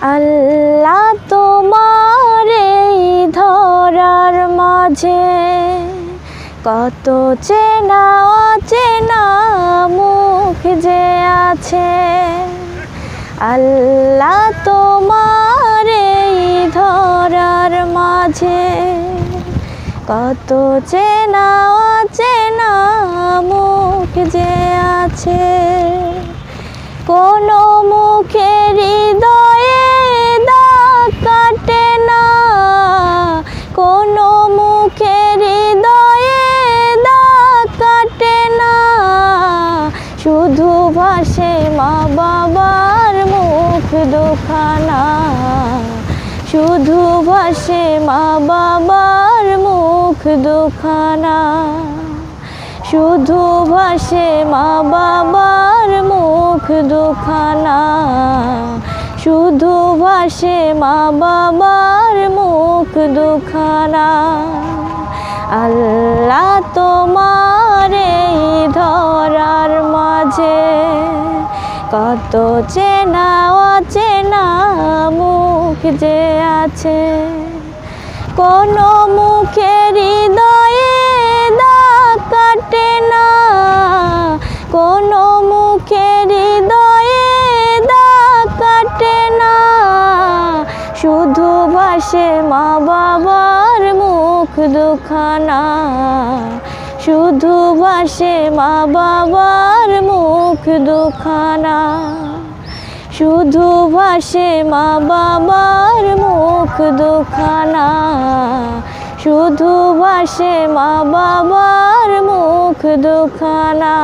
আল্লাহ তোমার এই ধরার মাঝে কত চেনা অচেনা মুখ যে আছে। আল্লাহ তোমার এই ধরার মাঝে কত চেনা অচেনা মুখ যে আছে। কোনো মুখের হৃদয়ে দাগ কাটে না, কোনো মুখের হৃদয়ে দাগ কাটে না। শুধু ভাসে মা বাবার মুখ দুখানা, শুধু ভাসে মা বাবার মুখ দুখানা। শুধু ভাসে মা বাবার মুখ দুখানা, শুধু ভাসে মা বাবার মুখ দুখানা। আল্লাহ তোমার এই ধরার মাঝে কত চেনা অচেনা মুখ যে আছে। কোনো মুখের হৃদয়ে দাগ কাটে না, কোনো মুখের হৃদয়ে দাগ কাটে না। শুধু ভাসে মা বাবার মুখ দুখানা, শুধু ভাসে মা বাবার মুখ দুখানা। শুধু ভাসে মা বাবার মুখ দুখানা, শুধু ভাসে মা বাবার মুখ দুখানা।